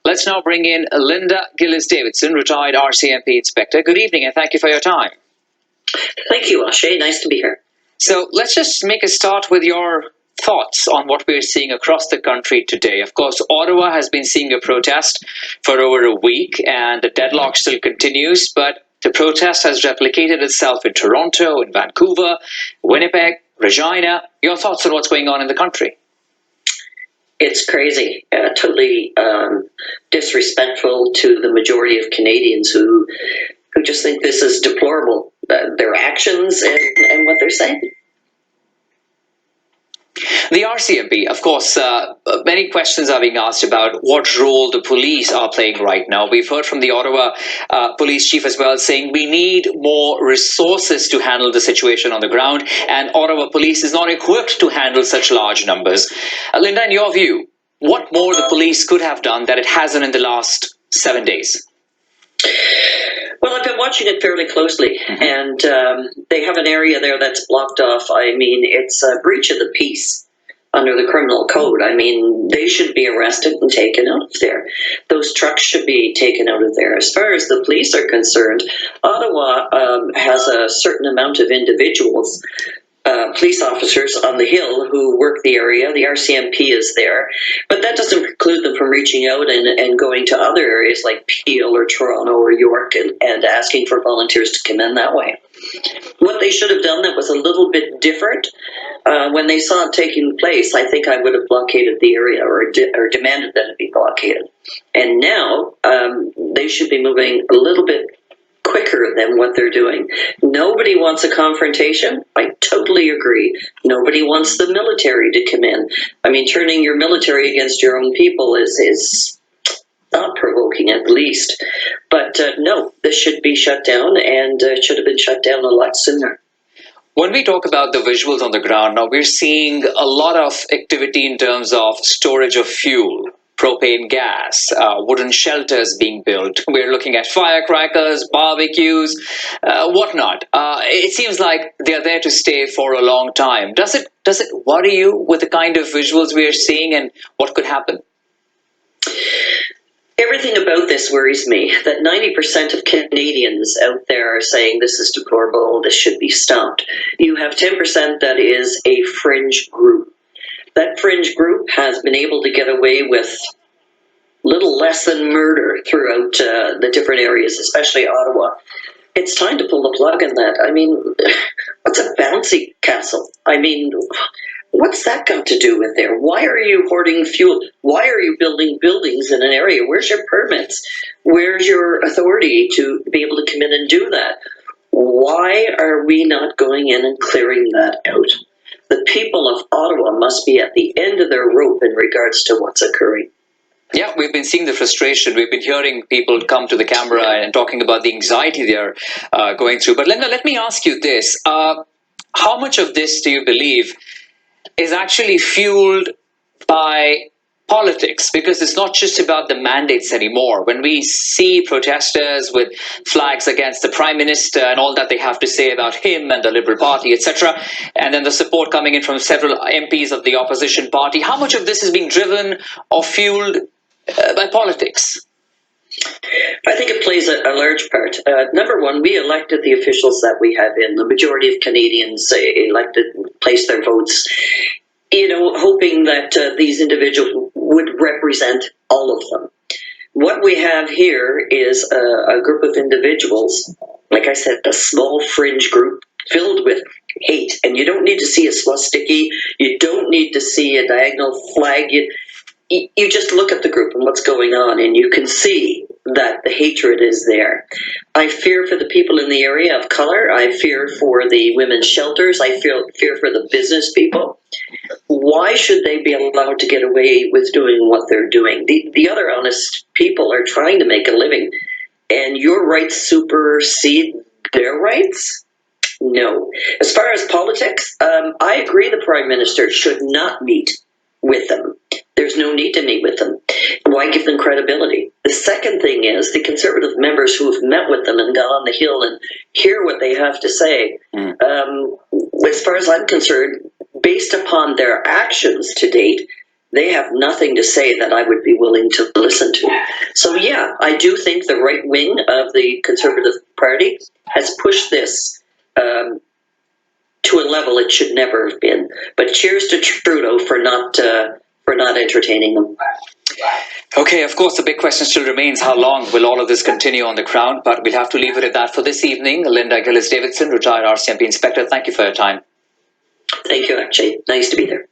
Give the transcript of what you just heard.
Let's now bring in Linda Gillis-Davidson, retired RCMP inspector. Good evening and thank you for your time. Thank you, Ashay. Nice to be here. So let's just make a start with your thoughts on what we're seeing across the country today. Of course, Ottawa has been seeing a protest for over a week and the deadlock still continues, but the protest has replicated itself in Toronto, in Vancouver, Winnipeg, Regina. Your thoughts on what's going on in the country? It's crazy, totally disrespectful to the majority of Canadians who just think this is deplorable, their actions and what they're saying. The RCMP, of course, many questions are being asked about what role the police are playing right now. We've heard from the Ottawa police chief as well saying we need more resources to handle the situation on the ground, and Ottawa police is not equipped to handle such large numbers. Linda, in your view, what more the police could have done that it hasn't in the last 7 days? Well, I've been watching it fairly closely, and they have an area there that's blocked off. I mean, it's a breach of the peace under the criminal code. I mean, they should be arrested and taken out of there. Those trucks should be taken out of there. As far as the police are concerned, Ottawa has a certain amount of individuals, police officers on the Hill who work the area. The RCMP is there, but that doesn't preclude them from reaching out and going to other areas like Peel or Toronto or York and asking for volunteers to come in that way. What they should have done that was a little bit different, when they saw it taking place, I think I would have blockaded the area or demanded that it be blockaded. And now they should be moving a little bit quicker than what they're doing. Nobody wants a confrontation. I totally agree. Nobody wants the military to come in. I mean, turning your military against your own people is not provoking, at least. But no, this should be shut down, and it should have been shut down a lot sooner. When we talk about the visuals on the ground, now we're seeing a lot of activity in terms of storage of fuel, propane gas, wooden shelters being built. We're looking at firecrackers, barbecues, whatnot. It seems like they're there to stay for a long time. Does it worry you with the kind of visuals we are seeing and what could happen? Everything about this worries me, that 90% of Canadians out there are saying this is deplorable, this should be stopped. You have 10% that is a fringe group. That fringe group has been able to get away with little less than murder throughout the different areas, especially Ottawa. It's time to pull the plug on that. I mean, what's a bouncy castle? I mean, what's that got to do with there? Why are you hoarding fuel? Why are you building buildings in an area? Where's your permits? Where's your authority to be able to come in and do that? Why are we not going in and clearing that out? The people of Ottawa must be at the end of their rope in regards to what's occurring. Yeah, we've been seeing the frustration. We've been hearing people come to the camera and talking about the anxiety they're going through. But Linda, let me ask you this. How much of this do you believe is actually fueled by politics? Because it's not just about the mandates anymore. When we see protesters with flags against the Prime Minister and all that they have to say about him and the Liberal Party, etc., and then the support coming in from several MPs of the opposition party, how much of this is being driven or fueled by politics? I think it plays a large part. Number one, we elected the officials that we have in. The majority of Canadians placed their votes, hoping that these individuals would represent all of them. What we have here is a group of individuals, like I said, a small fringe group filled with hate. And you don't need to see a swastika. You don't need to see a diagonal flag. You just look at the group and what's going on, and you can see that the hatred is there. I fear for the people in the area of color. I fear for the women's shelters. I fear for the business people. Why should they be allowed to get away with doing what they're doing? The other honest people are trying to make a living, and your rights supersede their rights? No. As far as politics, I agree the Prime Minister should not meet with them. There's no need to meet with them. Why give them credibility? The second thing is the Conservative members who have met with them and got on the Hill and hear what they have to say. As far as I'm concerned, based upon their actions to date, they have nothing to say that I would be willing to listen to. So yeah, I do think the right wing of the Conservative Party has pushed this to a level it should never have been. But cheers to Trudeau for not entertaining them. Okay, of course, the big question still remains, how long will all of this continue on the ground? But we'll have to leave it at that for this evening. Linda Gillis-Davidson, retired RCMP inspector, thank you for your time. Thank you, Akshay. Nice to be there.